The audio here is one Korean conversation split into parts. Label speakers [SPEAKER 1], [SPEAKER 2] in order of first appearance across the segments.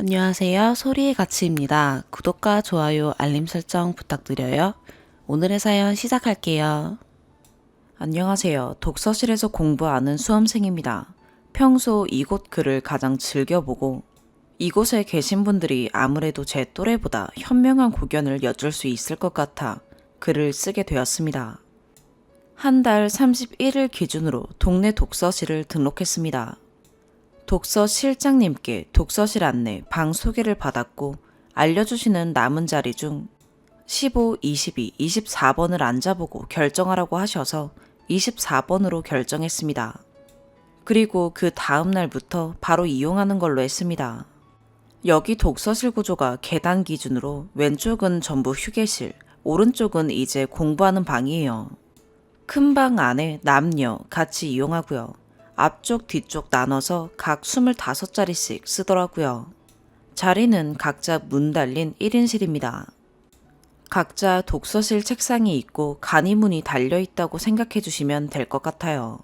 [SPEAKER 1] 안녕하세요. 소리의 가치입니다. 구독과 좋아요, 알림 설정 부탁드려요. 오늘의 사연 시작할게요. 안녕하세요. 독서실에서 공부하는 수험생입니다. 평소 이곳 글을 가장 즐겨보고 이곳에 계신 분들이 아무래도 제 또래보다 현명한 고견을 여쭐 수 있을 것 같아 글을 쓰게 되었습니다. 한 달 31일 기준으로 동네 독서실을 등록했습니다. 독서 실장님께 독서실 안내 방 소개를 받았고 알려주시는 남은 자리 중 15, 22, 24번을 앉아보고 결정하라고 하셔서 24번으로 결정했습니다. 그리고 그 다음 날부터 바로 이용하는 걸로 했습니다. 여기 독서실 구조가 계단 기준으로 왼쪽은 전부 휴게실, 오른쪽은 이제 공부하는 방이에요. 큰 방 안에 남녀 같이 이용하고요. 앞쪽 뒤쪽 나눠서 각 25자리씩 쓰더라고요. 자리는 각자 문 달린 1인실입니다. 각자 독서실 책상이 있고 간이문이 달려있다고 생각해 주시면 될 것 같아요.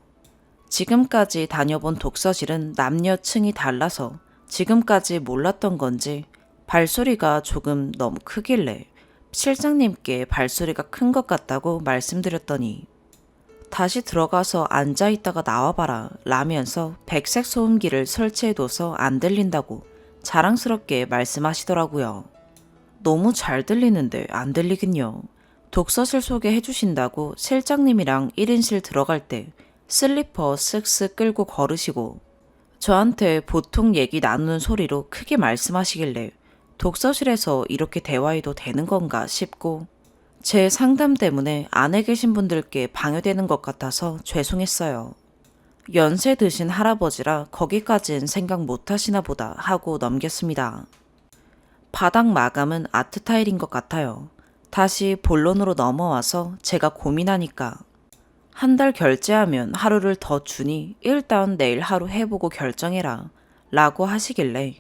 [SPEAKER 1] 지금까지 다녀본 독서실은 남녀층이 달라서 지금까지 몰랐던 건지 발소리가 조금 너무 크길래 실장님께 발소리가 큰 것 같다고 말씀드렸더니 다시 들어가서 앉아있다가 나와봐라 라면서 백색 소음기를 설치해둬서 안 들린다고 자랑스럽게 말씀하시더라고요. 너무 잘 들리는데 안 들리긴요. 독서실 소개해주신다고 실장님이랑 1인실 들어갈 때 슬리퍼 쓱쓱 끌고 걸으시고 저한테 보통 얘기 나누는 소리로 크게 말씀하시길래 독서실에서 이렇게 대화해도 되는 건가 싶고 제 상담 때문에 안에 계신 분들께 방해되는 것 같아서 죄송했어요. 연세 드신 할아버지라 거기까진 생각 못 하시나 보다 하고 넘겼습니다. 바닥 마감은 아트 타일인 것 같아요. 다시 본론으로 넘어와서 제가 고민하니까 한 달 결제하면 하루를 더 주니 일단 내일 하루 해보고 결정해라 라고 하시길래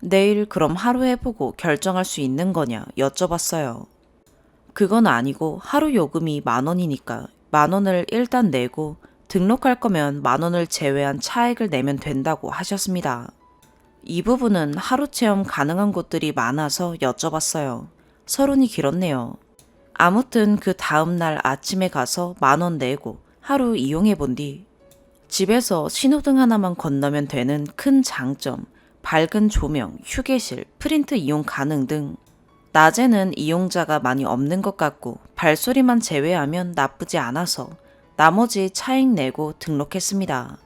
[SPEAKER 1] 내일 그럼 하루 해보고 결정할 수 있는 거냐 여쭤봤어요. 그건 아니고 하루 요금이 10,000원이니까 10,000원을 일단 내고 등록할 거면 10,000원을 제외한 차액을 내면 된다고 하셨습니다. 이 부분은 하루 체험 가능한 곳들이 많아서 여쭤봤어요. 서론이 길었네요. 아무튼 그 다음날 아침에 가서 10,000원 내고 하루 이용해 본 뒤 집에서 신호등 하나만 건너면 되는 큰 장점, 밝은 조명, 휴게실, 프린트 이용 가능 등 낮에는 이용자가 많이 없는 것 같고 발소리만 제외하면 나쁘지 않아서 나머지 차익 내고 등록했습니다.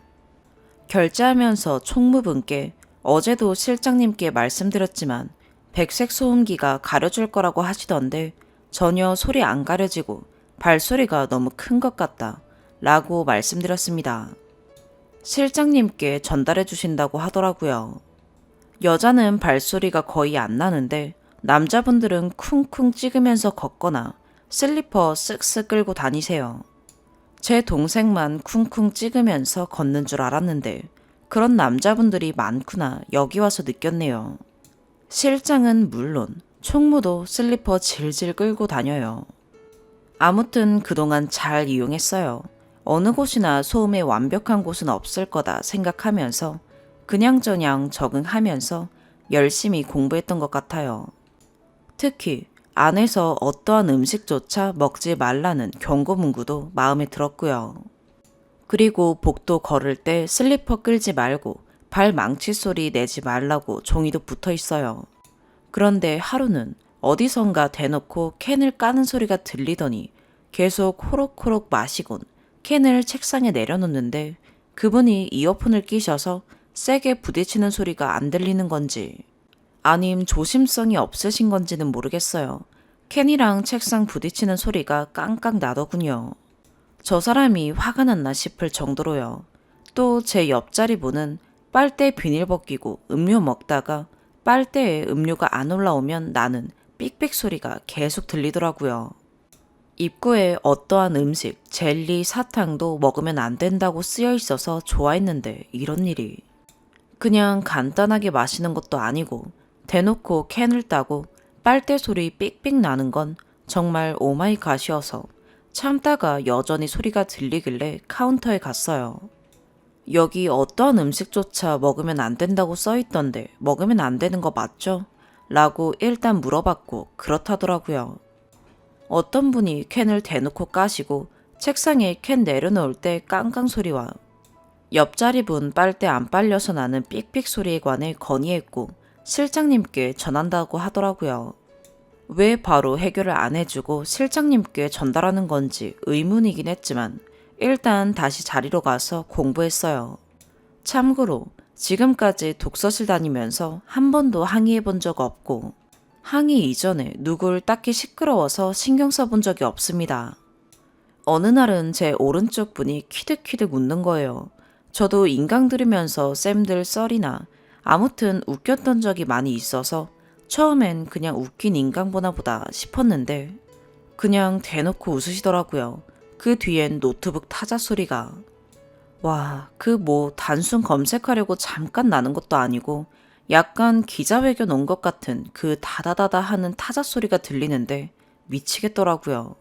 [SPEAKER 1] 결제하면서 총무분께 어제도 실장님께 말씀드렸지만 백색 소음기가 가려줄 거라고 하시던데 전혀 소리 안 가려지고 발소리가 너무 큰 것 같다 라고 말씀드렸습니다. 실장님께 전달해 주신다고 하더라고요. 여자는 발소리가 거의 안 나는데 남자분들은 쿵쿵 찍으면서 걷거나 슬리퍼 쓱쓱 끌고 다니세요. 제 동생만 쿵쿵 찍으면서 걷는 줄 알았는데 그런 남자분들이 많구나 여기 와서 느꼈네요. 실장은 물론 총무도 슬리퍼 질질 끌고 다녀요. 아무튼 그동안 잘 이용했어요. 어느 곳이나 소음에 완벽한 곳은 없을 거다 생각하면서 그냥저냥 적응하면서 열심히 공부했던 것 같아요. 특히 안에서 어떠한 음식조차 먹지 말라는 경고 문구도 마음에 들었고요. 그리고 복도 걸을 때 슬리퍼 끌지 말고 발 망치 소리 내지 말라고 종이도 붙어 있어요. 그런데 하루는 어디선가 대놓고 캔을 까는 소리가 들리더니 계속 호록호록 마시곤 캔을 책상에 내려놓는데 그분이 이어폰을 끼셔서 세게 부딪히는 소리가 안 들리는 건지 아님 조심성이 없으신 건지는 모르겠어요. 캔이랑 책상 부딪히는 소리가 깡깡 나더군요. 저 사람이 화가 났나 싶을 정도로요. 또 제 옆자리 분은 빨대 비닐 벗기고 음료 먹다가 빨대에 음료가 안 올라오면 나는 삑삑 소리가 계속 들리더라고요. 입구에 어떠한 음식, 젤리, 사탕도 먹으면 안 된다고 쓰여 있어서 좋아했는데 이런 일이. 그냥 간단하게 마시는 것도 아니고 대놓고 캔을 따고 빨대 소리 삑삑 나는 건 정말 오마이갓이어서 참다가 여전히 소리가 들리길래 카운터에 갔어요. 여기 어떠한 음식조차 먹으면 안 된다고 써있던데 먹으면 안 되는 거 맞죠? 라고 일단 물어봤고 그렇다더라고요. 어떤 분이 캔을 대놓고 까시고 책상에 캔 내려놓을 때 깡깡 소리와 옆자리 분 빨대 안 빨려서 나는 삑삑 소리에 관해 건의했고 실장님께 전한다고 하더라고요. 왜 바로 해결을 안 해주고 실장님께 전달하는 건지 의문이긴 했지만 일단 다시 자리로 가서 공부했어요. 참고로 지금까지 독서실 다니면서 한 번도 항의해 본 적 없고 항의 이전에 누굴 딱히 시끄러워서 신경 써본 적이 없습니다. 어느 날은 제 오른쪽 분이 퀴득퀴득 웃는 거예요. 저도 인강 들으면서 쌤들 썰이나 아무튼 웃겼던 적이 많이 있어서 처음엔 그냥 웃긴 인강 보나 보다 싶었는데 그냥 대놓고 웃으시더라고요. 그 뒤엔 노트북 타자 소리가 와, 그 뭐 단순 검색하려고 잠깐 나는 것도 아니고 약간 기자회견 온 것 같은 그 다다다다 하는 타자 소리가 들리는데 미치겠더라고요.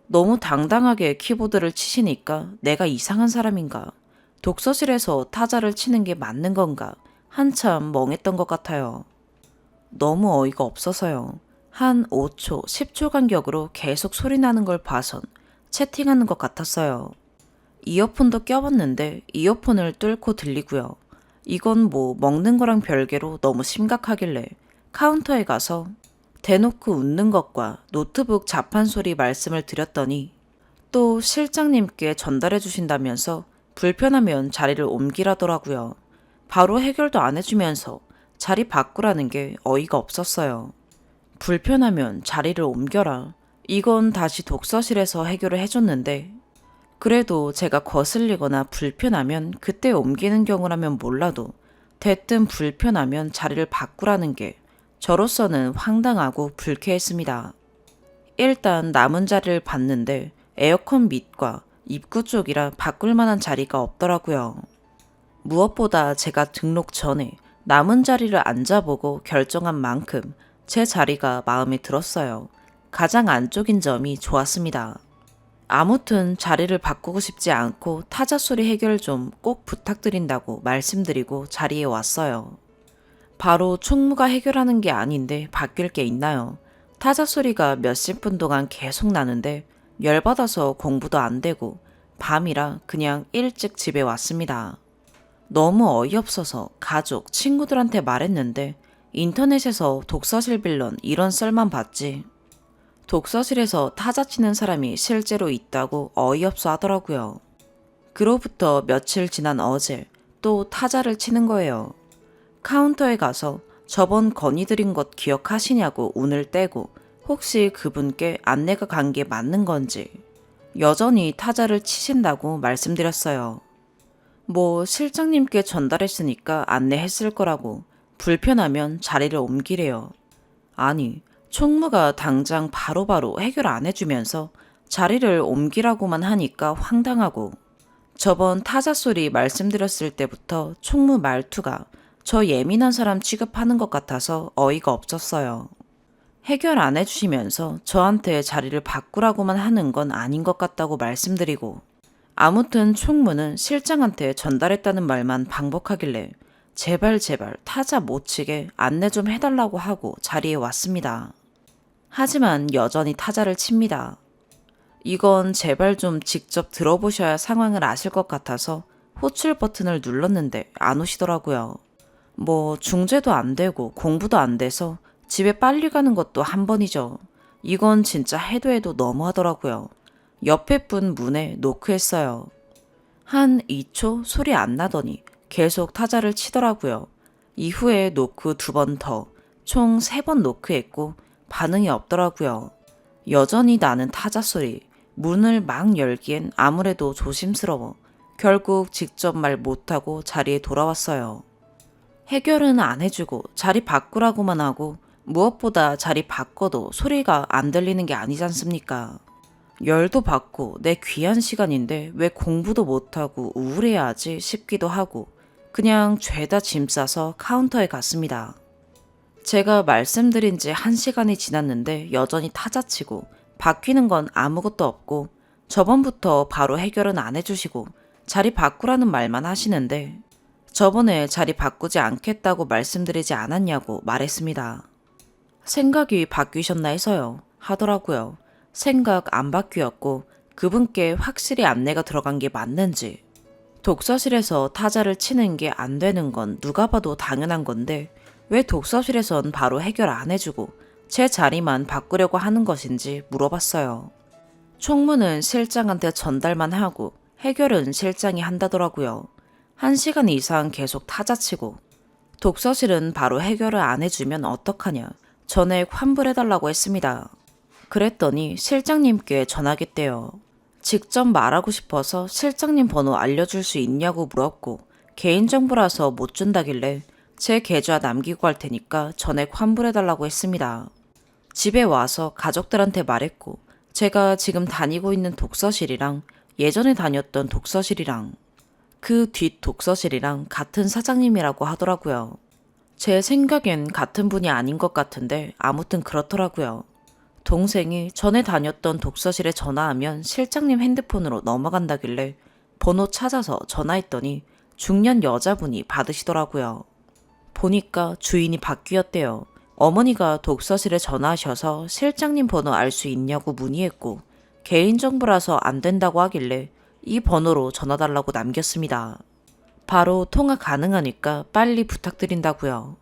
[SPEAKER 1] 너무 당당하게 키보드를 치시니까 내가 이상한 사람인가? 독서실에서 타자를 치는 게 맞는 건가? 한참 멍했던 것 같아요. 너무 어이가 없어서요. 한 5초, 10초 간격으로 계속 소리 나는 걸 봐선 채팅하는 것 같았어요. 이어폰도 껴봤는데 이어폰을 뚫고 들리고요. 이건 뭐 먹는 거랑 별개로 너무 심각하길래 카운터에 가서 대놓고 웃는 것과 노트북 자판 소리 말씀을 드렸더니 또 실장님께 전달해 주신다면서 불편하면 자리를 옮기라더라고요. 바로 해결도 안 해주면서 자리 바꾸라는 게 어이가 없었어요. 불편하면 자리를 옮겨라. 이건 다시 독서실에서 해결을 해줬는데 그래도 제가 거슬리거나 불편하면 그때 옮기는 경우라면 몰라도 대뜸 불편하면 자리를 바꾸라는 게 저로서는 황당하고 불쾌했습니다. 일단 남은 자리를 봤는데 에어컨 밑과 입구 쪽이라 바꿀 만한 자리가 없더라고요. 무엇보다 제가 등록 전에 남은 자리를 앉아보고 결정한 만큼 제 자리가 마음에 들었어요. 가장 안쪽인 점이 좋았습니다. 아무튼 자리를 바꾸고 싶지 않고 타자 소리 해결 좀 꼭 부탁드린다고 말씀드리고 자리에 왔어요. 바로 총무가 해결하는 게 아닌데 바뀔 게 있나요? 타자 소리가 몇십 분 동안 계속 나는데 열받아서 공부도 안 되고 밤이라 그냥 일찍 집에 왔습니다. 너무 어이없어서 가족, 친구들한테 말했는데 인터넷에서 독서실 빌런 이런 썰만 봤지. 독서실에서 타자 치는 사람이 실제로 있다고 어이없어 하더라고요. 그로부터 며칠 지난 어제 또 타자를 치는 거예요. 카운터에 가서 저번 건의드린 것 기억하시냐고 운을 떼고 혹시 그분께 안내가 간 게 맞는 건지 여전히 타자를 치신다고 말씀드렸어요. 뭐 실장님께 전달했으니까 안내했을 거라고 불편하면 자리를 옮기래요. 아니 총무가 당장 바로바로 해결 안 해주면서 자리를 옮기라고만 하니까 황당하고 저번 타자 소리 말씀드렸을 때부터 총무 말투가 저 예민한 사람 취급하는 것 같아서 어이가 없었어요. 해결 안 해주시면서 저한테 자리를 바꾸라고만 하는 건 아닌 것 같다고 말씀드리고 아무튼 총무는 실장한테 전달했다는 말만 반복하길래 제발 타자 못 치게 안내 좀 해달라고 하고 자리에 왔습니다. 하지만 여전히 타자를 칩니다. 이건 제발 좀 직접 들어보셔야 상황을 아실 것 같아서 호출 버튼을 눌렀는데 안 오시더라고요. 뭐 중재도 안 되고 공부도 안 돼서 집에 빨리 가는 것도 한 번이죠. 이건 진짜 해도 너무하더라고요. 옆에 분 문에 노크했어요. 한 2초 소리 안 나더니 계속 타자를 치더라고요. 이후에 노크 2번 더, 총 3번 노크했고 반응이 없더라고요. 여전히 나는 타자 소리, 문을 막 열기엔 아무래도 조심스러워 결국 직접 말 못하고 자리에 돌아왔어요. 해결은 안 해주고 자리 바꾸라고만 하고 무엇보다 자리 바꿔도 소리가 안 들리는 게 아니지 않습니까? 열도 받고 내 귀한 시간인데 왜 공부도 못하고 우울해야 하지 싶기도 하고 그냥 죄다 짐 싸서 카운터에 갔습니다. 제가 말씀드린 지 1시간이 지났는데 여전히 타자치고 바뀌는 건 아무것도 없고 저번부터 바로 해결은 안 해주시고 자리 바꾸라는 말만 하시는데 저번에 자리 바꾸지 않겠다고 말씀드리지 않았냐고 말했습니다. 생각이 바뀌셨나 해서요 하더라고요. 생각 안 바뀌었고 그분께 확실히 안내가 들어간 게 맞는지. 독서실에서 타자를 치는 게 안 되는 건 누가 봐도 당연한 건데 왜 독서실에선 바로 해결 안 해주고 제 자리만 바꾸려고 하는 것인지 물어봤어요. 총무는 실장한테 전달만 하고 해결은 실장이 한다더라고요. 1시간 이상 계속 타자치고 독서실은 바로 해결을 안 해주면 어떡하냐 전액 환불해달라고 했습니다. 그랬더니 실장님께 전화겠대요. 직접 말하고 싶어서 실장님 번호 알려줄 수 있냐고 물었고 개인정보라서 못 준다길래 제 계좌 남기고 갈 테니까 전액 환불해달라고 했습니다. 집에 와서 가족들한테 말했고 제가 지금 다니고 있는 독서실이랑 예전에 다녔던 독서실이랑 그 뒷 독서실이랑 같은 사장님이라고 하더라고요. 제 생각엔 같은 분이 아닌 것 같은데 아무튼 그렇더라고요. 동생이 전에 다녔던 독서실에 전화하면 실장님 핸드폰으로 넘어간다길래 번호 찾아서 전화했더니 중년 여자분이 받으시더라고요. 보니까 주인이 바뀌었대요. 어머니가 독서실에 전화하셔서 실장님 번호 알 수 있냐고 문의했고 개인정보라서 안 된다고 하길래 이 번호로 전화 달라고 남겼습니다. 바로 통화 가능하니까 빨리 부탁드린다고요.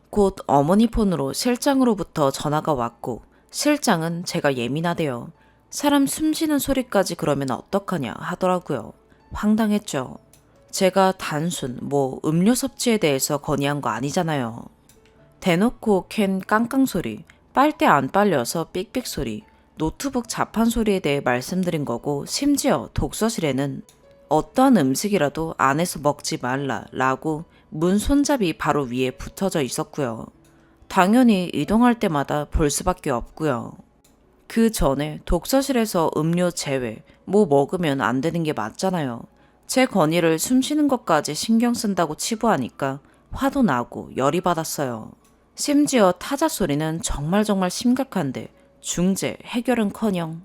[SPEAKER 1] 곧 어머니 폰으로 실장으로부터 전화가 왔고 실장은 제가 예민하대요. 사람 숨쉬는 소리까지 그러면 어떡하냐 하더라고요. 황당했죠. 제가 단순 음료 섭취에 대해서 건의한 거 아니잖아요. 대놓고 캔 깡깡 소리, 빨대 안 빨려서 삑삑 소리, 노트북 자판 소리에 대해 말씀드린 거고 심지어 독서실에는 어떠한 음식이라도 안에서 먹지 말라 라고 문 손잡이 바로 위에 붙어져 있었고요. 당연히 이동할 때마다 볼 수밖에 없고요. 그 전에 독서실에서 음료 제외 먹으면 안 되는 게 맞잖아요. 제 건의를 숨쉬는 것까지 신경 쓴다고 치부하니까 화도 나고 열이 받았어요. 심지어 타자 소리는 정말 심각한데 중재, 해결은커녕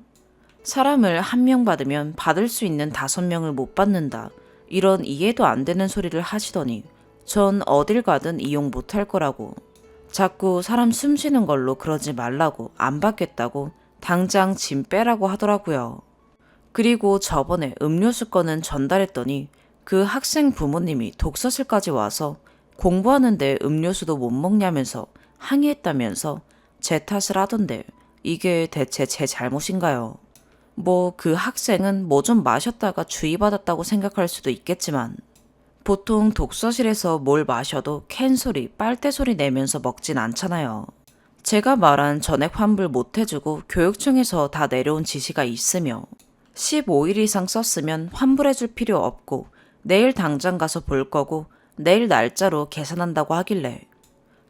[SPEAKER 1] 사람을 1명 받으면 받을 수 있는 5명을 못 받는다. 이런 이해도 안 되는 소리를 하시더니 전 어딜 가든 이용 못할 거라고. 자꾸 사람 숨 쉬는 걸로 그러지 말라고 안 받겠다고 당장 짐 빼라고 하더라고요. 그리고 저번에 음료수 건은 전달했더니 그 학생 부모님이 독서실까지 와서 공부하는데 음료수도 못 먹냐면서 항의했다면서 제 탓을 하던데 이게 대체 제 잘못인가요? 그 학생은 좀 마셨다가 주의받았다고 생각할 수도 있겠지만 보통 독서실에서 뭘 마셔도 캔 소리, 빨대 소리 내면서 먹진 않잖아요. 제가 말한 전액 환불 못 해주고 교육청에서 다 내려온 지시가 있으며 15일 이상 썼으면 환불해줄 필요 없고 내일 당장 가서 볼 거고 내일 날짜로 계산한다고 하길래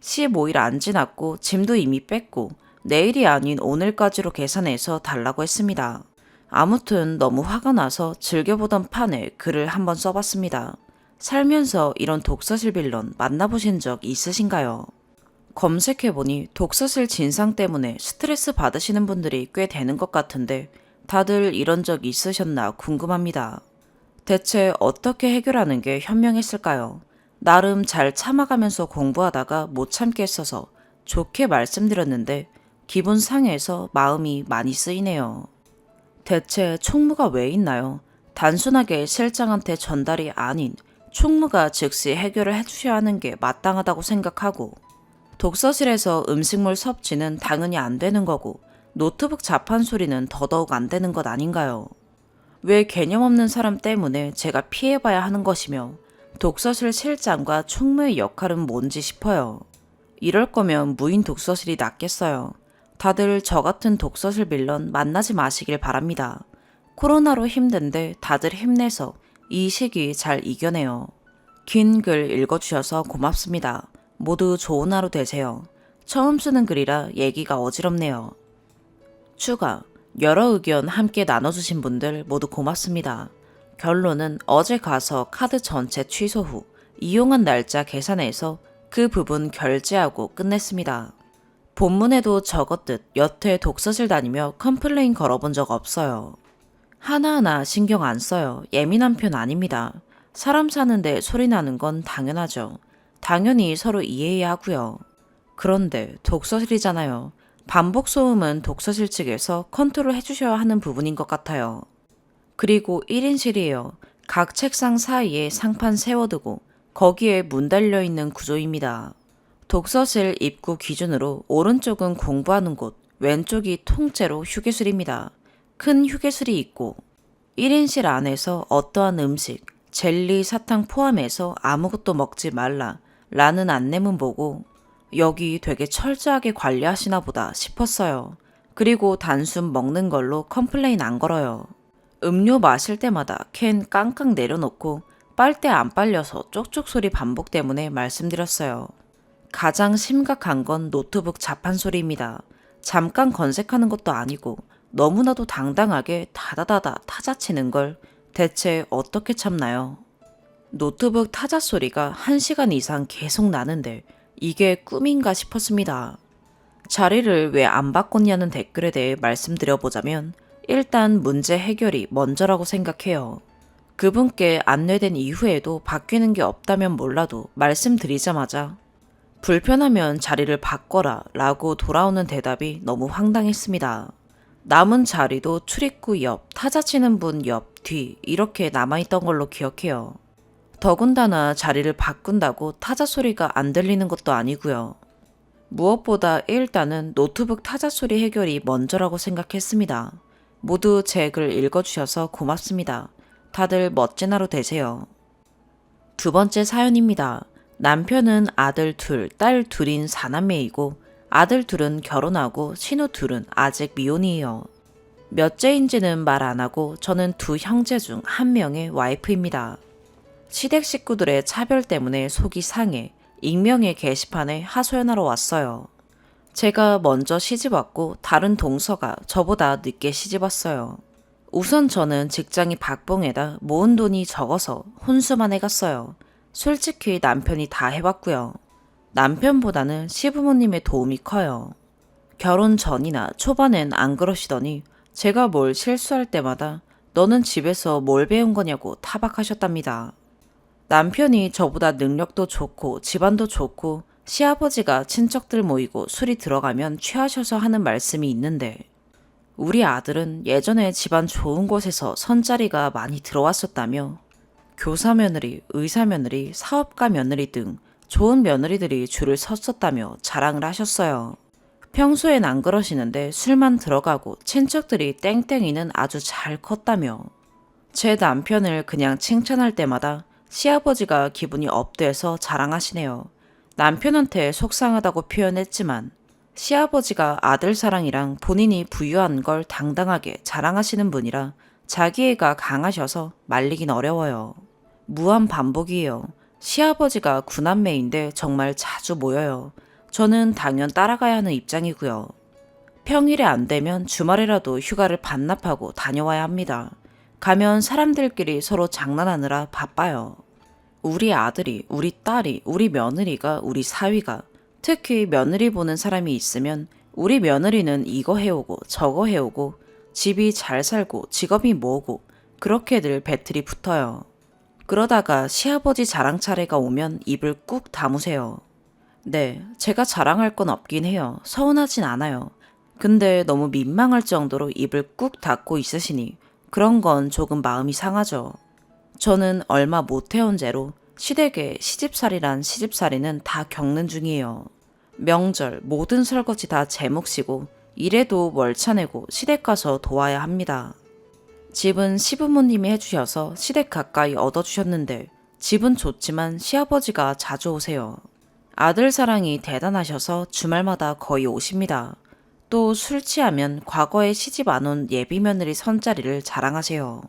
[SPEAKER 1] 15일 안 지났고 짐도 이미 뺐고 내일이 아닌 오늘까지로 계산해서 달라고 했습니다. 아무튼 너무 화가 나서 즐겨보던 판에 글을 한번 써봤습니다. 살면서 이런 독서실 빌런 만나보신 적 있으신가요? 검색해보니 독서실 진상 때문에 스트레스 받으시는 분들이 꽤 되는 것 같은데 다들 이런 적 있으셨나 궁금합니다. 대체 어떻게 해결하는 게 현명했을까요? 나름 잘 참아가면서 공부하다가 못 참겠어서 좋게 말씀드렸는데 기분 상해서 마음이 많이 쓰이네요. 대체 총무가 왜 있나요? 단순하게 실장한테 전달이 아닌 총무가 즉시 해결을 해주셔야 하는 게 마땅하다고 생각하고 독서실에서 음식물 섭취는 당연히 안 되는 거고 노트북 자판 소리는 더더욱 안 되는 것 아닌가요? 왜 개념 없는 사람 때문에 제가 피해봐야 하는 것이며 독서실 실장과 총무의 역할은 뭔지 싶어요. 이럴 거면 무인 독서실이 낫겠어요. 다들 저 같은 독서실 빌런 만나지 마시길 바랍니다. 코로나로 힘든데 다들 힘내서 이 시기 잘 이겨내요. 긴 글 읽어주셔서 고맙습니다. 모두 좋은 하루 되세요. 처음 쓰는 글이라 얘기가 어지럽네요. 추가, 여러 의견 함께 나눠주신 분들 모두 고맙습니다. 결론은 어제 가서 카드 전체 취소 후 이용한 날짜 계산해서 그 부분 결제하고 끝냈습니다. 본문에도 적었듯 여태 독서실 다니며 컴플레인 걸어본 적 없어요. 하나하나 신경 안 써요. 예민한 편 아닙니다. 사람 사는데 소리 나는 건 당연하죠. 당연히 서로 이해해야 하고요. 그런데 독서실이잖아요. 반복 소음은 독서실 측에서 컨트롤 해주셔야 하는 부분인 것 같아요. 그리고 1인실이에요. 각 책상 사이에 상판 세워두고 거기에 문 달려있는 구조입니다. 독서실 입구 기준으로 오른쪽은 공부하는 곳, 왼쪽이 통째로 휴게실입니다. 큰 휴게실이 있고 1인실 안에서 어떠한 음식, 젤리, 사탕 포함해서 아무것도 먹지 말라 라는 안내문 보고 여기 되게 철저하게 관리하시나 보다 싶었어요. 그리고 단순 먹는 걸로 컴플레인 안 걸어요. 음료 마실 때마다 캔 깡깡 내려놓고 빨대 안 빨려서 쪽쪽 소리 반복 때문에 말씀드렸어요. 가장 심각한 건 노트북 자판 소리입니다. 잠깐 건색하는 것도 아니고 너무나도 당당하게 다다다다 타자 치는 걸 대체 어떻게 참나요? 노트북 타자 소리가 1시간 이상 계속 나는데 이게 꿈인가 싶었습니다. 자리를 왜 안 바꿨냐는 댓글에 대해 말씀드려보자면 일단 문제 해결이 먼저라고 생각해요. 그분께 안내된 이후에도 바뀌는 게 없다면 몰라도 말씀드리자마자 불편하면 자리를 바꿔라 라고 돌아오는 대답이 너무 황당했습니다. 남은 자리도 출입구 옆, 타자 치는 분 옆, 뒤 이렇게 남아있던 걸로 기억해요. 더군다나 자리를 바꾼다고 타자 소리가 안 들리는 것도 아니고요. 무엇보다 일단은 노트북 타자 소리 해결이 먼저라고 생각했습니다. 모두 제 글 읽어주셔서 고맙습니다. 다들 멋진 하루 되세요. 두 번째 사연입니다. 남편은 아들 둘, 딸 둘인 4남매이고 아들 둘은 결혼하고 신우 둘은 아직 미혼이에요. 몇째인지는 말 안 하고 저는 두 형제 중 한 명의 와이프입니다. 시댁 식구들의 차별 때문에 속이 상해 익명의 게시판에 하소연하러 왔어요. 제가 먼저 시집 왔고 다른 동서가 저보다 늦게 시집 왔어요. 우선 저는 직장이 박봉에다 모은 돈이 적어서 혼수만 해갔어요. 솔직히 남편이 다 해봤고요. 남편보다는 시부모님의 도움이 커요. 결혼 전이나 초반엔 안 그러시더니 제가 뭘 실수할 때마다 너는 집에서 뭘 배운 거냐고 타박하셨답니다. 남편이 저보다 능력도 좋고 집안도 좋고 시아버지가 친척들 모이고 술이 들어가면 취하셔서 하는 말씀이 있는데 우리 아들은 예전에 집안 좋은 곳에서 선자리가 많이 들어왔었다며 교사 며느리, 의사 며느리, 사업가 며느리 등 좋은 며느리들이 줄을 섰었다며 자랑을 하셨어요. 평소엔 안 그러시는데 술만 들어가고 친척들이 땡땡이는 아주 잘 컸다며 제 남편을 그냥 칭찬할 때마다 시아버지가 기분이 업돼서 자랑하시네요. 남편한테 속상하다고 표현했지만 시아버지가 아들 사랑이랑 본인이 부유한 걸 당당하게 자랑하시는 분이라 자기애가 강하셔서 말리긴 어려워요. 무한 반복이에요. 시아버지가 구남매인데 정말 자주 모여요. 저는 당연 따라가야 하는 입장이고요. 평일에 안 되면 주말에라도 휴가를 반납하고 다녀와야 합니다. 가면 사람들끼리 서로 장난하느라 바빠요. 우리 아들이, 우리 딸이, 우리 며느리가, 우리 사위가 특히 며느리 보는 사람이 있으면 우리 며느리는 이거 해오고 저거 해오고 집이 잘 살고 직업이 뭐고 그렇게들 배틀이 붙어요. 그러다가 시아버지 자랑 차례가 오면 입을 꾹 다무세요. 네, 제가 자랑할 건 없긴 해요. 서운하진 않아요. 근데 너무 민망할 정도로 입을 꾹 닫고 있으시니 그런 건 조금 마음이 상하죠. 저는 얼마 못 해온 죄로 시댁에 시집살이란 시집살이는 다 겪는 중이에요. 명절 모든 설거지 다 제 몫이고 이래도 월차 내고 시댁 가서 도와야 합니다. 집은 시부모님이 해주셔서 시댁 가까이 얻어주셨는데 집은 좋지만 시아버지가 자주 오세요. 아들 사랑이 대단하셔서 주말마다 거의 오십니다. 또 술 취하면 과거에 시집 안 온 예비 며느리 선자리를 자랑하세요.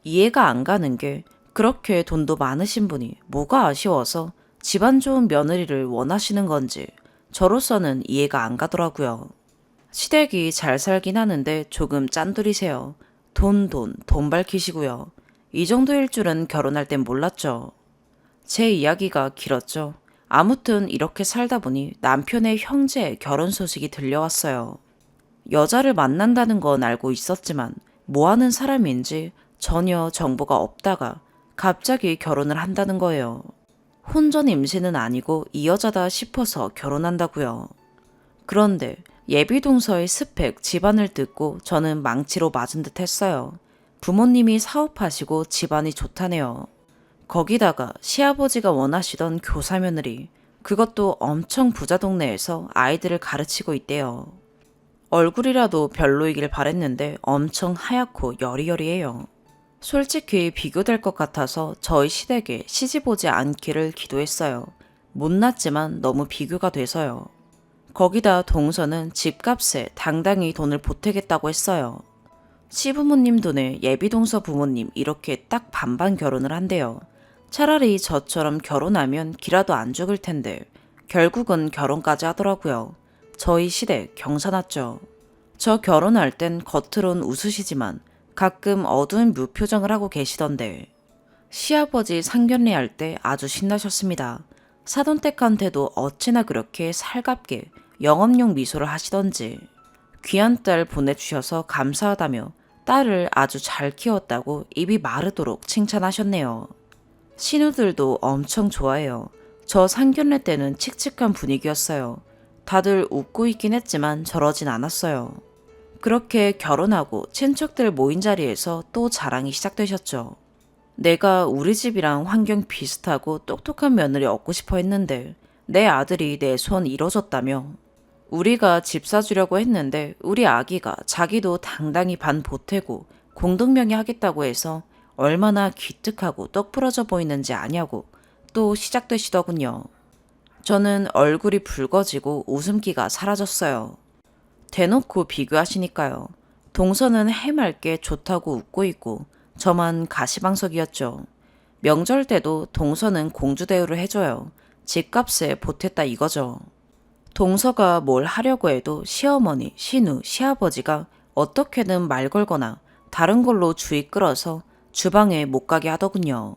[SPEAKER 1] 이해가 안 가는 게 그렇게 돈도 많으신 분이 뭐가 아쉬워서 집안 좋은 며느리를 원하시는 건지 저로서는 이해가 안 가더라고요. 시댁이 잘 살긴 하는데 조금 짠돌이세요. 돈 밝히시고요. 이 정도일 줄은 결혼할 땐 몰랐죠. 제 이야기가 길었죠. 아무튼 이렇게 살다 보니 남편의 형제의 결혼 소식이 들려왔어요. 여자를 만난다는 건 알고 있었지만 뭐 하는 사람인지 전혀 정보가 없다가 갑자기 결혼을 한다는 거예요. 혼전 임신은 아니고 이 여자다 싶어서 결혼한다고요. 그런데 예비동서의 스펙, 집안을 듣고 저는 망치로 맞은 듯 했어요. 부모님이 사업하시고 집안이 좋다네요. 거기다가 시아버지가 원하시던 교사 며느리, 그것도 엄청 부자 동네에서 아이들을 가르치고 있대요. 얼굴이라도 별로이길 바랬는데 엄청 하얗고 여리여리해요. 솔직히 비교될 것 같아서 저희 시댁에 시집 오지 않기를 기도했어요. 못났지만 너무 비교가 돼서요. 거기다 동서는 집값에 당당히 돈을 보태겠다고 했어요. 시부모님 돈에 예비동서 부모님 이렇게 딱 반반 결혼을 한대요. 차라리 저처럼 결혼하면 기라도 안 죽을 텐데 결국은 결혼까지 하더라고요. 저희 시댁 경사났죠. 저 결혼할 땐 겉으론 웃으시지만 가끔 어두운 무표정을 하고 계시던데 시아버지 상견례 할 때 아주 신나셨습니다. 사돈댁한테도 어찌나 그렇게 살갑게 영업용 미소를 하시던지 귀한 딸 보내주셔서 감사하다며 딸을 아주 잘 키웠다고 입이 마르도록 칭찬하셨네요. 신우들도 엄청 좋아해요. 저 상견례 때는 칙칙한 분위기였어요. 다들 웃고 있긴 했지만 저러진 않았어요. 그렇게 결혼하고 친척들 모인 자리에서 또 자랑이 시작되셨죠. 내가 우리 집이랑 환경 비슷하고 똑똑한 며느리 얻고 싶어 했는데 내 아들이 내 소원 이뤄줬다며. 우리가 집 사주려고 했는데 우리 아기가 자기도 당당히 반 보태고 공동명의 하겠다고 해서 얼마나 기특하고 똑 부러져 보이는지 아냐고 또 시작되시더군요. 저는 얼굴이 붉어지고 웃음기가 사라졌어요. 대놓고 비교하시니까요. 동서는 해맑게 좋다고 웃고 있고 저만 가시방석이었죠. 명절 때도 동서는 공주 대우를 해줘요. 집값에 보탰다 이거죠. 동서가 뭘 하려고 해도 시어머니, 시누, 시아버지가 어떻게든 말 걸거나 다른 걸로 주의 끌어서 주방에 못 가게 하더군요.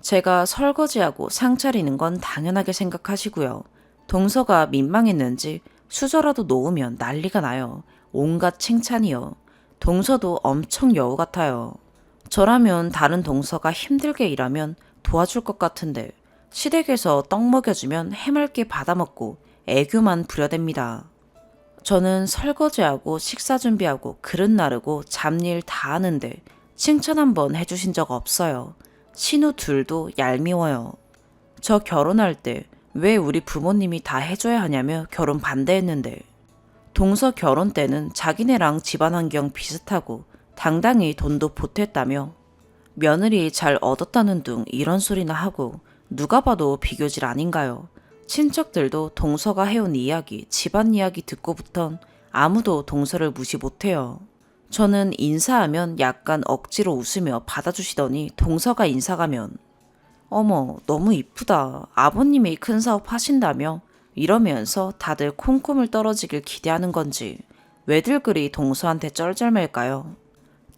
[SPEAKER 1] 제가 설거지하고 상 차리는 건 당연하게 생각하시고요. 동서가 민망했는지 수저라도 놓으면 난리가 나요. 온갖 칭찬이요. 동서도 엄청 여우 같아요. 저라면 다른 동서가 힘들게 일하면 도와줄 것 같은데 시댁에서 떡 먹여주면 해맑게 받아먹고 애교만 부려댑니다. 저는 설거지하고 식사 준비하고 그릇 나르고 잡일 다 하는데 칭찬 한번 해주신 적 없어요. 신우 둘도 얄미워요. 저 결혼할 때 왜 우리 부모님이 다 해줘야 하냐며 결혼 반대했는데 동서 결혼 때는 자기네랑 집안 환경 비슷하고 당당히 돈도 보탰다며 며느리 잘 얻었다는 둥 이런 소리나 하고 누가 봐도 비교질 아닌가요? 친척들도 동서가 해온 이야기, 집안 이야기 듣고부턴 아무도 동서를 무시 못해요. 저는 인사하면 약간 억지로 웃으며 받아주시더니 동서가 인사 가면 어머 너무 이쁘다. 아버님이 큰 사업 하신다며 이러면서 다들 콩콩을 떨어지길 기대하는 건지 왜들 그리 동서한테 쩔쩔맬까요?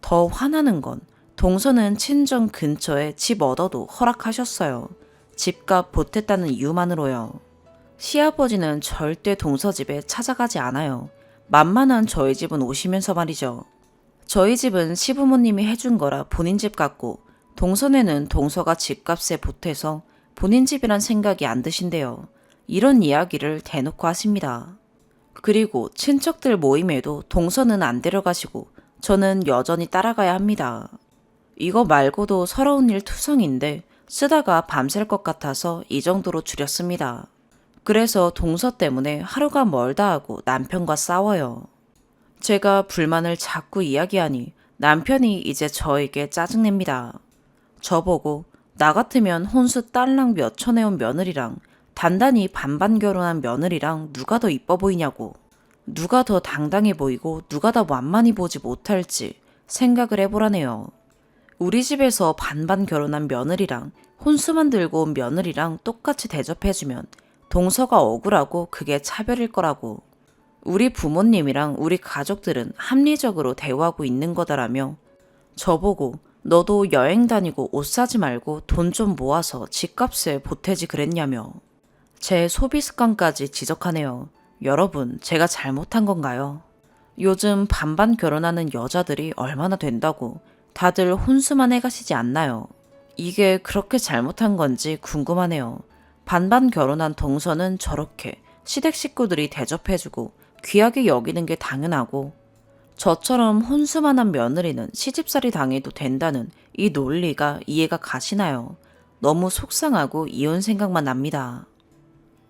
[SPEAKER 1] 더 화나는 건 동서는 친정 근처에 집 얻어도 허락하셨어요. 집값 보탰다는 이유만으로요. 시아버지는 절대 동서 집에 찾아가지 않아요. 만만한 저희 집은 오시면서 말이죠. 저희 집은 시부모님이 해준 거라 본인 집 같고 동서네는 동서가 집값에 보태서 본인 집이란 생각이 안 드신대요. 이런 이야기를 대놓고 하십니다. 그리고 친척들 모임에도 동서는 안 데려가시고 저는 여전히 따라가야 합니다. 이거 말고도 서러운 일 투성인데 쓰다가 밤샐 것 같아서 이 정도로 줄였습니다. 그래서 동서 때문에 하루가 멀다 하고 남편과 싸워요. 제가 불만을 자꾸 이야기하니 남편이 이제 저에게 짜증냅니다. 저보고 나 같으면 혼수 딸랑 몇 천 해온 며느리랑 단단히 반반 결혼한 며느리랑 누가 더 이뻐 보이냐고, 누가 더 당당해 보이고 누가 더 만만히 보지 못할지 생각을 해보라네요. 우리 집에서 반반 결혼한 며느리랑 혼수만 들고 온 며느리랑 똑같이 대접해주면 동서가 억울하고 그게 차별일 거라고. 우리 부모님이랑 우리 가족들은 합리적으로 대우하고 있는 거다라며 저보고 너도 여행 다니고 옷 사지 말고 돈 좀 모아서 집값에 보태지 그랬냐며 제 소비 습관까지 지적하네요. 여러분, 제가 잘못한 건가요? 요즘 반반 결혼하는 여자들이 얼마나 된다고 다들 혼수만 해가시지 않나요? 이게 그렇게 잘못한 건지 궁금하네요. 반반 결혼한 동서는 저렇게 시댁 식구들이 대접해주고 귀하게 여기는 게 당연하고 저처럼 혼수만 한 며느리는 시집살이 당해도 된다는 이 논리가 이해가 가시나요? 너무 속상하고 이혼 생각만 납니다.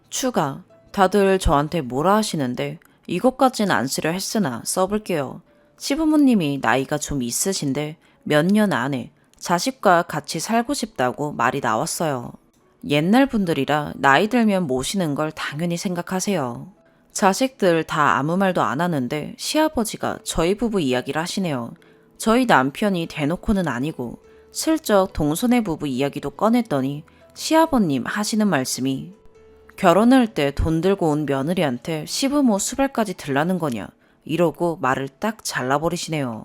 [SPEAKER 1] 추가. 다들 저한테 뭐라 하시는데 이것까진 안 쓰려 했으나 써볼게요. 시부모님이 나이가 좀 있으신데 몇 년 안에 자식과 같이 살고 싶다고 말이 나왔어요. 옛날 분들이라 나이 들면 모시는 걸 당연히 생각하세요. 자식들 다 아무 말도 안 하는데 시아버지가 저희 부부 이야기를 하시네요. 저희 남편이 대놓고는 아니고 슬쩍 동서네 부부 이야기도 꺼냈더니 시아버님 하시는 말씀이 결혼할 때 돈 들고 온 며느리한테 시부모 수발까지 들라는 거냐 이러고 말을 딱 잘라버리시네요.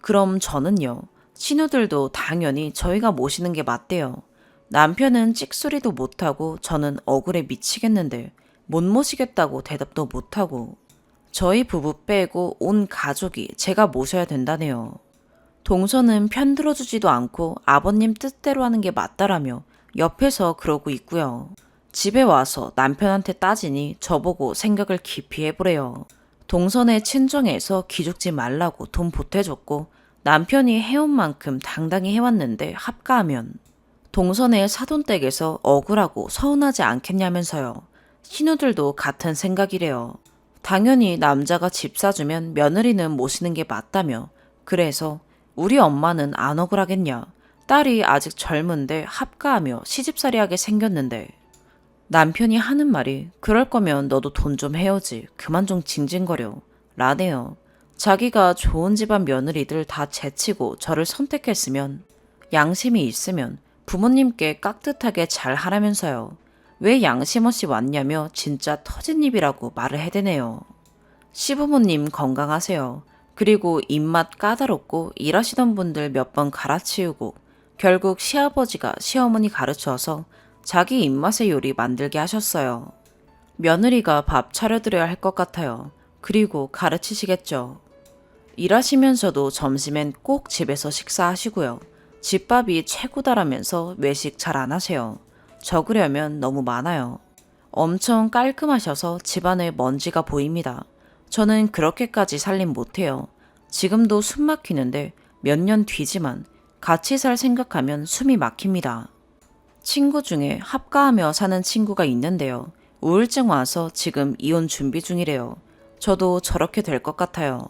[SPEAKER 1] 그럼 저는요. 신우들도 당연히 저희가 모시는 게 맞대요. 남편은 찍소리도 못하고 저는 억울해 미치겠는데 못 모시겠다고 대답도 못하고 저희 부부 빼고 온 가족이 제가 모셔야 된다네요. 동서는 편 들어주지도 않고 아버님 뜻대로 하는 게 맞다라며 옆에서 그러고 있고요. 집에 와서 남편한테 따지니 저보고 생각을 깊이 해보래요. 동선의 친정에서 기죽지 말라고 돈 보태줬고 남편이 해온 만큼 당당히 해왔는데 합가하면 동선의 사돈댁에서 억울하고 서운하지 않겠냐면서요. 신우들도 같은 생각이래요. 당연히 남자가 집 사주면 며느리는 모시는 게 맞다며 그래서 우리 엄마는 안 억울하겠냐. 딸이 아직 젊은데 합가하며 시집살이하게 생겼는데 남편이 하는 말이 그럴 거면 너도 돈 좀 해오지. 그만 좀 징징거려. 라네요. 자기가 좋은 집안 며느리들 다 제치고 저를 선택했으면 양심이 있으면 부모님께 깍듯하게 잘 하라면서요. 왜 양심 없이 왔냐며 진짜 터진 입이라고 말을 해대네요. 시부모님 건강하세요. 그리고 입맛 까다롭고 일하시던 분들 몇 번 갈아치우고 결국 시아버지가 시어머니 가르쳐서 자기 입맛의 요리 만들게 하셨어요. 며느리가 밥 차려드려야 할 것 같아요. 그리고 가르치시겠죠. 일하시면서도 점심엔 꼭 집에서 식사하시고요. 집밥이 최고다라면서 외식 잘 안 하세요. 적으려면 너무 많아요. 엄청 깔끔하셔서 집안에 먼지가 보입니다. 저는 그렇게까지 살림 못해요. 지금도 숨 막히는데 몇 년 뒤지만 같이 살 생각하면 숨이 막힙니다. 친구 중에 합가하며 사는 친구가 있는데요. 우울증 와서 지금 이혼 준비 중이래요. 저도 저렇게 될 것 같아요.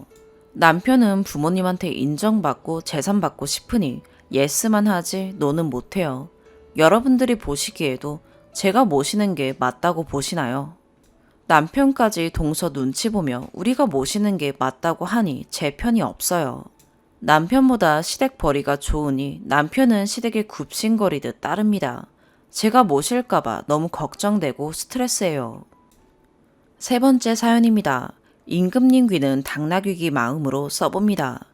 [SPEAKER 1] 남편은 부모님한테 인정받고 재산받고 싶으니 예스만 하지 노는 못해요. 여러분들이 보시기에도 제가 모시는 게 맞다고 보시나요? 남편까지 동서 눈치 보며 우리가 모시는 게 맞다고 하니 제 편이 없어요. 남편보다 시댁 벌이가 좋으니 남편은 시댁에 굽신거리듯 따릅니다. 제가 모실까봐 너무 걱정되고 스트레스예요. 세 번째 사연입니다. 임금님 귀는 당나귀기 마음으로 써봅니다.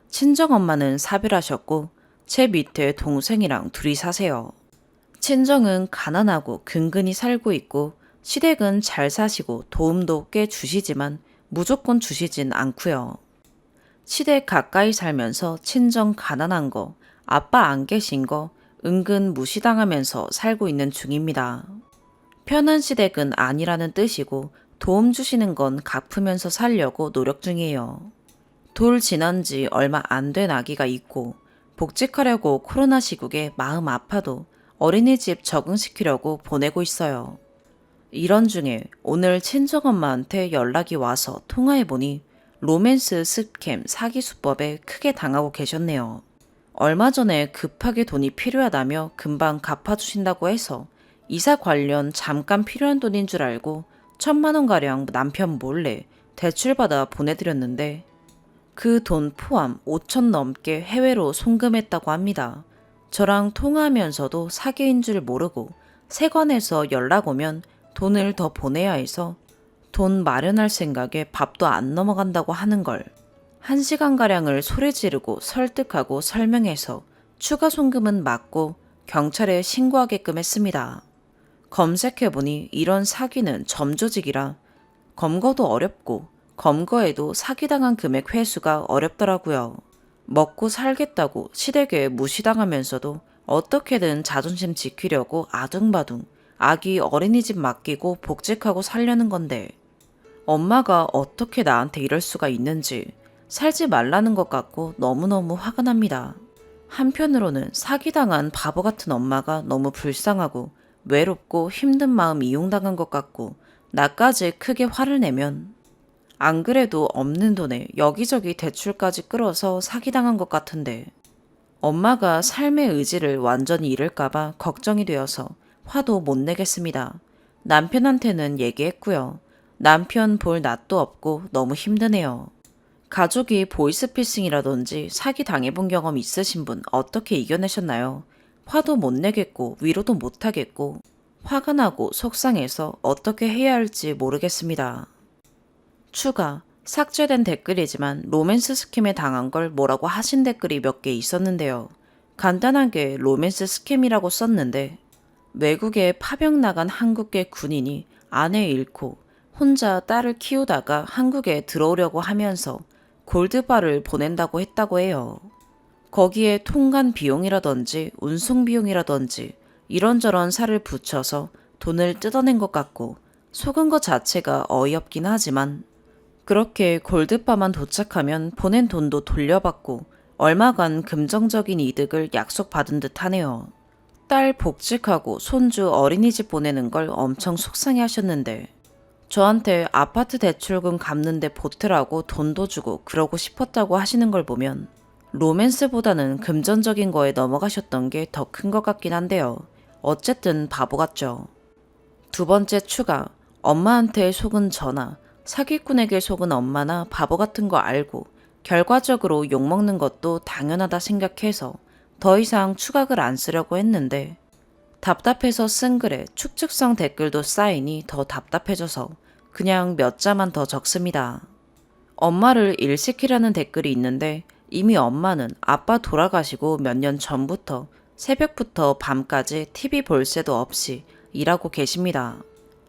[SPEAKER 1] 친정엄마는 사별하셨고 제 밑에 동생이랑 둘이 사세요. 친정은 가난하고 근근히 살고 있고 시댁은 잘 사시고 도움도 꽤 주시지만 무조건 주시진 않고요. 시댁 가까이 살면서 친정 가난한 거, 아빠 안 계신 거 은근 무시당하면서 살고 있는 중입니다. 편한 시댁은 아니라는 뜻이고 도움 주시는 건 갚으면서 살려고 노력 중이에요. 돌 지난 지 얼마 안 된 아기가 있고 복직하려고 코로나 시국에 마음 아파도 어린이집 적응시키려고 보내고 있어요. 이런 중에 오늘 친정엄마한테 연락이 와서 통화해보니 로맨스 스캠 사기 수법에 크게 당하고 계셨네요. 얼마 전에 급하게 돈이 필요하다며 금방 갚아주신다고 해서 이사 관련 잠깐 필요한 돈인 줄 알고 1,000만 원가량 남편 몰래 대출받아 보내드렸는데 그 돈 포함 5천 넘게 해외로 송금했다고 합니다. 저랑 통화하면서도 사기인 줄 모르고 세관에서 연락 오면 돈을 더 보내야 해서 돈 마련할 생각에 밥도 안 넘어간다고 하는 걸 1시간가량을 소리 지르고 설득하고 설명해서 추가 송금은 막고 경찰에 신고하게끔 했습니다. 검색해보니 이런 사기는 점조직이라 검거도 어렵고 검거해도 사기당한 금액 회수가 어렵더라고요. 먹고 살겠다고 시댁에 무시당하면서도 어떻게든 자존심 지키려고 아둥바둥 아기 어린이집 맡기고 복직하고 살려는 건데 엄마가 어떻게 나한테 이럴 수가 있는지 살지 말라는 것 같고 너무너무 화가 납니다. 한편으로는 사기당한 바보 같은 엄마가 너무 불쌍하고 외롭고 힘든 마음 이용당한 것 같고 나까지 크게 화를 내면 안 그래도 없는 돈에 여기저기 대출까지 끌어서 사기당한 것 같은데 엄마가 삶의 의지를 완전히 잃을까봐 걱정이 되어서 화도 못 내겠습니다. 남편한테는 얘기했고요. 남편 볼 낯도 없고 너무 힘드네요. 가족이 보이스피싱이라든지 사기 당해본 경험 있으신 분 어떻게 이겨내셨나요? 화도 못 내겠고 위로도 못 하겠고 화가 나고 속상해서 어떻게 해야 할지 모르겠습니다. 추가, 삭제된 댓글이지만 로맨스 스캠에 당한 걸 뭐라고 하신 댓글이 몇 개 있었는데요. 간단하게 로맨스 스캠이라고 썼는데 외국에 파병 나간 한국계 군인이 아내 잃고 혼자 딸을 키우다가 한국에 들어오려고 하면서 골드바를 보낸다고 했다고 해요. 거기에 통관 비용이라든지 운송 비용이라든지 이런저런 살을 붙여서 돈을 뜯어낸 것 같고 속은 것 자체가 어이없긴 하지만 그렇게 골드바만 도착하면 보낸 돈도 돌려받고 얼마간 금전적인 이득을 약속받은 듯 하네요. 딸 복직하고 손주 어린이집 보내는 걸 엄청 속상해 하셨는데 저한테 아파트 대출금 갚는데 보태라고 돈도 주고 그러고 싶었다고 하시는 걸 보면 로맨스보다는 금전적인 거에 넘어가셨던 게 더 큰 것 같긴 한데요. 어쨌든 바보 같죠. 두 번째 추가, 엄마한테 속은 저나 사기꾼에게 속은 엄마나 바보 같은 거 알고 결과적으로 욕먹는 것도 당연하다 생각해서 더 이상 추각을 안 쓰려고 했는데 답답해서 쓴 글에 축축성 댓글도 쌓이니 더 답답해져서 그냥 몇 자만 더 적습니다. 엄마를 일시키라는 댓글이 있는데 이미 엄마는 아빠 돌아가시고 몇 년 전부터 새벽부터 밤까지 TV 볼 새도 없이 일하고 계십니다.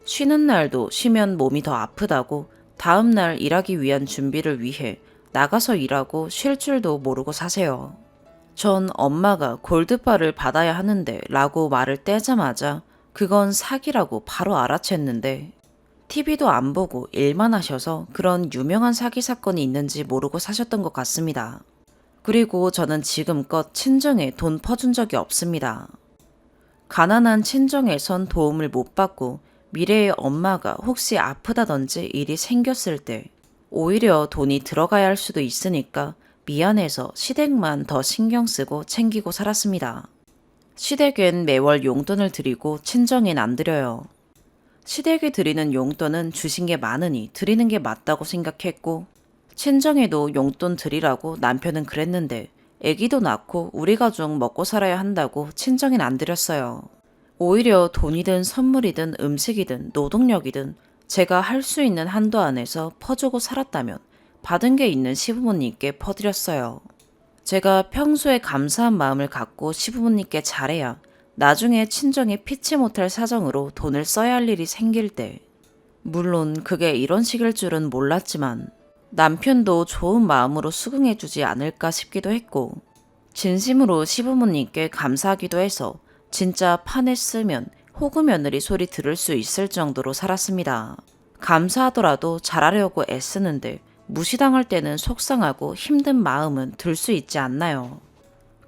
[SPEAKER 1] 쉬는 날도 쉬면 몸이 더 아프다고 다음 날 일하기 위한 준비를 위해 나가서 일하고 쉴 줄도 모르고 사세요. 전 엄마가 골드바를 받아야 하는데 라고 말을 떼자마자 그건 사기라고 바로 알아챘는데 TV도 안 보고 일만 하셔서 그런 유명한 사기 사건이 있는지 모르고 사셨던 것 같습니다. 그리고 저는 지금껏 친정에 돈 퍼준 적이 없습니다. 가난한 친정에선 도움을 못 받고 미래의 엄마가 혹시 아프다든지 일이 생겼을 때 오히려 돈이 들어가야 할 수도 있으니까 미안해서 시댁만 더 신경 쓰고 챙기고 살았습니다. 시댁엔 매월 용돈을 드리고 친정엔 안 드려요. 시댁에 드리는 용돈은 주신 게 많으니 드리는 게 맞다고 생각했고 친정에도 용돈 드리라고 남편은 그랬는데 아기도 낳고 우리 가족 먹고 살아야 한다고 친정엔 안 드렸어요. 오히려 돈이든 선물이든 음식이든 노동력이든 제가 할 수 있는 한도 안에서 퍼주고 살았다면 받은 게 있는 시부모님께 퍼드렸어요. 제가 평소에 감사한 마음을 갖고 시부모님께 잘해야 나중에 친정에 피치 못할 사정으로 돈을 써야 할 일이 생길 때 물론 그게 이런 식일 줄은 몰랐지만 남편도 좋은 마음으로 수긍해주지 않을까 싶기도 했고 진심으로 시부모님께 감사하기도 해서 진짜 판에 쓰면 호구 며느리 소리 들을 수 있을 정도로 살았습니다. 감사하더라도 잘하려고 애쓰는데 무시당할 때는 속상하고 힘든 마음은 들 수 있지 않나요?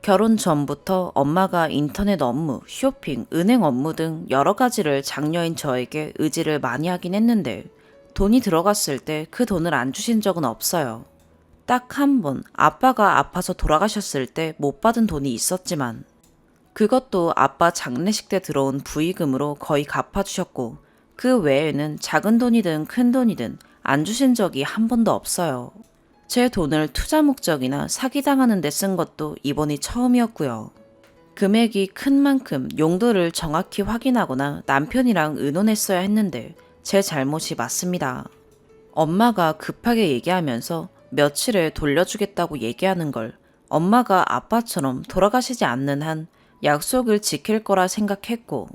[SPEAKER 1] 결혼 전부터 엄마가 인터넷 업무, 쇼핑, 은행 업무 등 여러 가지를 장녀인 저에게 의지를 많이 하긴 했는데 돈이 들어갔을 때 그 돈을 안 주신 적은 없어요. 딱 한 번 아빠가 아파서 돌아가셨을 때 못 받은 돈이 있었지만 그것도 아빠 장례식 때 들어온 부의금으로 거의 갚아주셨고 그 외에는 작은 돈이든 큰 돈이든 안 주신 적이 한 번도 없어요. 제 돈을 투자 목적이나 사기당하는 데 쓴 것도 이번이 처음이었고요. 금액이 큰 만큼 용도를 정확히 확인하거나 남편이랑 의논했어야 했는데 제 잘못이 맞습니다. 엄마가 급하게 얘기하면서 며칠에 돌려주겠다고 얘기하는 걸 엄마가 아빠처럼 돌아가시지 않는 한 약속을 지킬 거라 생각했고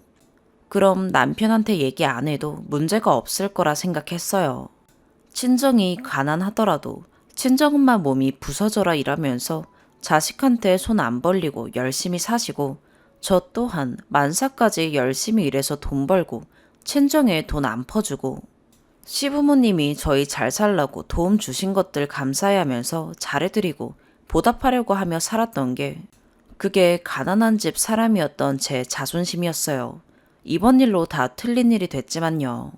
[SPEAKER 1] 그럼 남편한테 얘기 안 해도 문제가 없을 거라 생각했어요. 친정이 가난하더라도 친정엄마 몸이 부서져라 일하면서 자식한테 손 안 벌리고 열심히 사시고 저 또한 만사까지 열심히 일해서 돈 벌고 친정에 돈 안 퍼주고 시부모님이 저희 잘 살라고 도움 주신 것들 감사해 하면서 잘해드리고 보답하려고 하며 살았던 게 그게 가난한 집 사람이었던 제 자존심이었어요. 이번 일로 다 틀린 일이 됐지만요.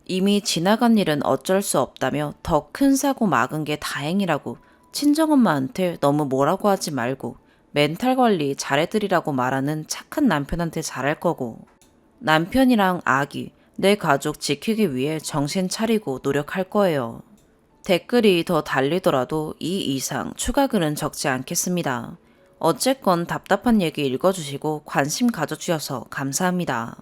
[SPEAKER 1] 이미 지나간 일은 어쩔 수 없다며 더 큰 사고 막은 게 다행이라고 친정엄마한테 너무 뭐라고 하지 말고 멘탈 관리 잘해드리라고 말하는 착한 남편한테 잘할 거고 남편이랑 아기, 내 가족 지키기 위해 정신 차리고 노력할 거예요. 댓글이 더 달리더라도 이 이상 추가 글은 적지 않겠습니다. 어쨌건 답답한 얘기 읽어주시고 관심 가져주셔서 감사합니다.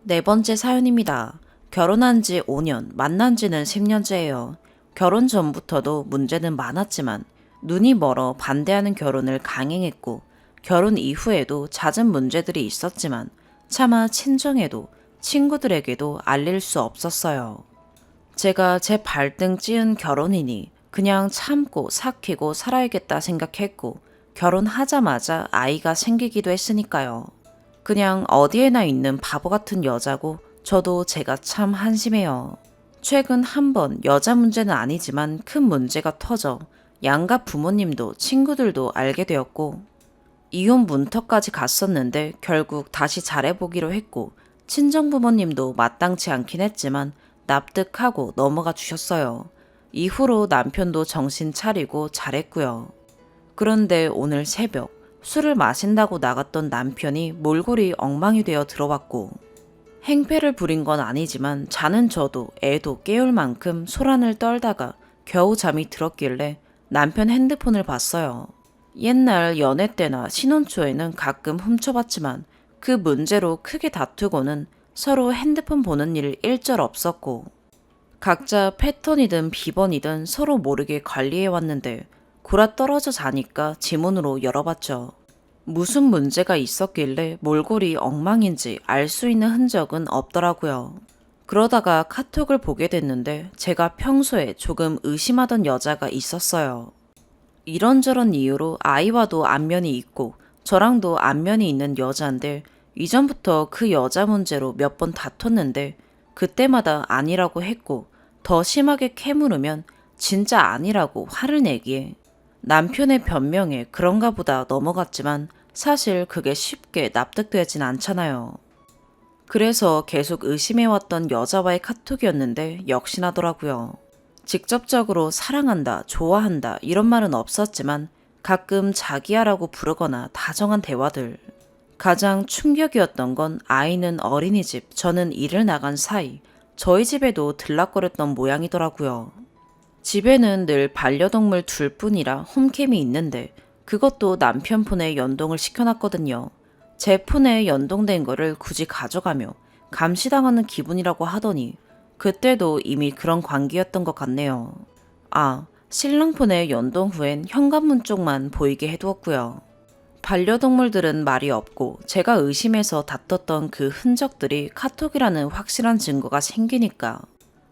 [SPEAKER 1] 네 번째 사연입니다. 결혼한 지 5년, 만난 지는 10년째예요. 결혼 전부터도 문제는 많았지만 눈이 멀어 반대하는 결혼을 강행했고 결혼 이후에도 잦은 문제들이 있었지만 차마 친정에도 친구들에게도 알릴 수 없었어요. 제가 제 발등 찌은 결혼이니 그냥 참고 삭히고 살아야겠다 생각했고 결혼하자마자 아이가 생기기도 했으니까요. 그냥 어디에나 있는 바보 같은 여자고 저도 제가 참 한심해요. 최근 한 번 여자 문제는 아니지만 큰 문제가 터져 양가 부모님도 친구들도 알게 되었고 이혼 문턱까지 갔었는데 결국 다시 잘해보기로 했고 친정 부모님도 마땅치 않긴 했지만 납득하고 넘어가 주셨어요. 이후로 남편도 정신 차리고 잘했고요. 그런데 오늘 새벽 술을 마신다고 나갔던 남편이 몰골이 엉망이 되어 들어왔고 행패를 부린 건 아니지만 자는 저도 애도 깨울 만큼 소란을 떨다가 겨우 잠이 들었길래 남편 핸드폰을 봤어요. 옛날 연애 때나 신혼 초에는 가끔 훔쳐봤지만 그 문제로 크게 다투고는 서로 핸드폰 보는 일 일절 없었고 각자 패턴이든 비번이든 서로 모르게 관리해왔는데 굴아떨어져 자니까 지문으로 열어봤죠. 무슨 문제가 있었길래 몰골이 엉망인지 알 수 있는 흔적은 없더라고요. 그러다가 카톡을 보게 됐는데 제가 평소에 조금 의심하던 여자가 있었어요. 이런저런 이유로 아이와도 안면이 있고 저랑도 안면이 있는 여자인데 이전부터 그 여자 문제로 몇 번 다퉜는데 그때마다 아니라고 했고 더 심하게 캐물으면 진짜 아니라고 화를 내기에 남편의 변명에 그런가 보다 넘어갔지만 사실 그게 쉽게 납득되진 않잖아요. 그래서 계속 의심해왔던 여자와의 카톡이었는데 역시나더라고요. 직접적으로 사랑한다, 좋아한다 이런 말은 없었지만 가끔 자기야라고 부르거나 다정한 대화들. 가장 충격이었던 건 아이는 어린이집, 저는 일을 나간 사이 저희 집에도 들락거렸던 모양이더라고요. 집에는 늘 반려동물 둘뿐이라 홈캠이 있는데 그것도 남편 폰에 연동을 시켜놨거든요. 제 폰에 연동된 거를 굳이 가져가며 감시당하는 기분이라고 하더니 그때도 이미 그런 관계였던 것 같네요. 아, 신랑 폰에 연동 후엔 현관문 쪽만 보이게 해두었고요. 반려동물들은 말이 없고 제가 의심해서 다퉜던 그 흔적들이 카톡이라는 확실한 증거가 생기니까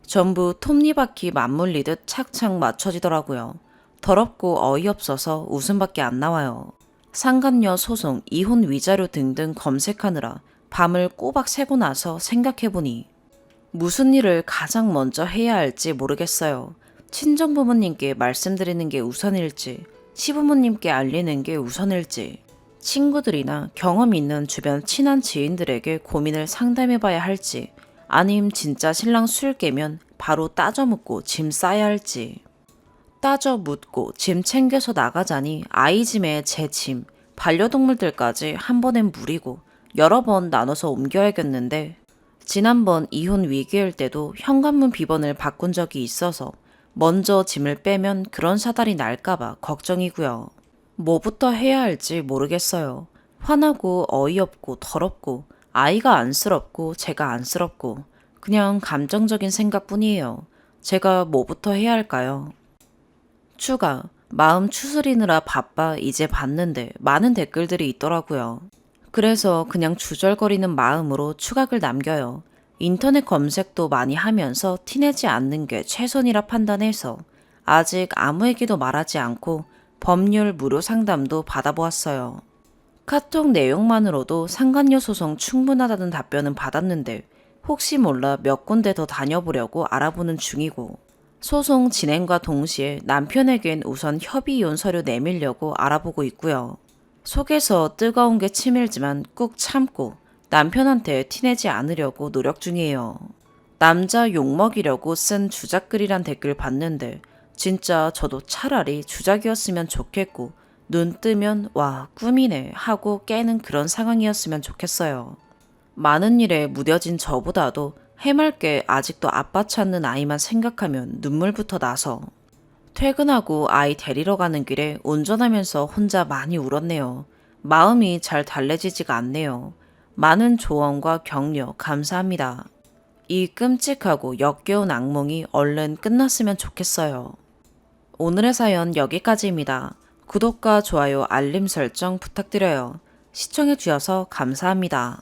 [SPEAKER 1] 전부 톱니바퀴 맞물리듯 착착 맞춰지더라고요. 더럽고 어이없어서 웃음밖에 안 나와요. 상간녀 소송, 이혼 위자료 등등 검색하느라 밤을 꼬박 새고 나서 생각해보니 무슨 일을 가장 먼저 해야 할지 모르겠어요. 친정부모님께 말씀드리는 게 우선일지, 시부모님께 알리는 게 우선일지, 친구들이나 경험 있는 주변 친한 지인들에게 고민을 상담해봐야 할지, 아님 진짜 신랑 술 깨면 바로 따져 묻고 짐 싸야 할지. 따져 묻고 짐 챙겨서 나가자니 아이 짐에 제 짐, 반려동물들까지 한 번엔 무리고 여러 번 나눠서 옮겨야겠는데 지난번 이혼 위기일 때도 현관문 비번을 바꾼 적이 있어서 먼저 짐을 빼면 그런 사달이 날까봐 걱정이고요. 뭐부터 해야 할지 모르겠어요. 화나고 어이없고 더럽고 아이가 안쓰럽고 제가 안쓰럽고 그냥 감정적인 생각뿐이에요. 제가 뭐부터 해야 할까요? 추가, 마음 추스리느라 바빠 이제 봤는데 많은 댓글들이 있더라고요. 그래서 그냥 주절거리는 마음으로 추각을 남겨요. 인터넷 검색도 많이 하면서 티내지 않는 게 최선이라 판단해서 아직 아무에게도 말하지 않고 법률 무료 상담도 받아보았어요. 카톡 내용만으로도 상간녀 소송 충분하다는 답변은 받았는데 혹시 몰라 몇 군데 더 다녀보려고 알아보는 중이고, 소송 진행과 동시에 남편에겐 우선 협의 이혼 서류 내밀려고 알아보고 있고요. 속에서 뜨거운 게 치밀지만 꾹 참고 남편한테 티내지 않으려고 노력 중이에요. 남자 욕먹이려고 쓴 주작글이란 댓글 봤는데 진짜 저도 차라리 주작이었으면 좋겠고 눈 뜨면 와 꿈이네 하고 깨는 그런 상황이었으면 좋겠어요. 많은 일에 무뎌진 저보다도 해맑게 아직도 아빠 찾는 아이만 생각하면 눈물부터 나서 퇴근하고 아이 데리러 가는 길에 운전하면서 혼자 많이 울었네요. 마음이 잘 달래지지가 않네요. 많은 조언과 격려 감사합니다. 이 끔찍하고 역겨운 악몽이 얼른 끝났으면 좋겠어요. 오늘의 사연 여기까지입니다. 구독과 좋아요, 알림 설정 부탁드려요. 시청해주셔서 감사합니다.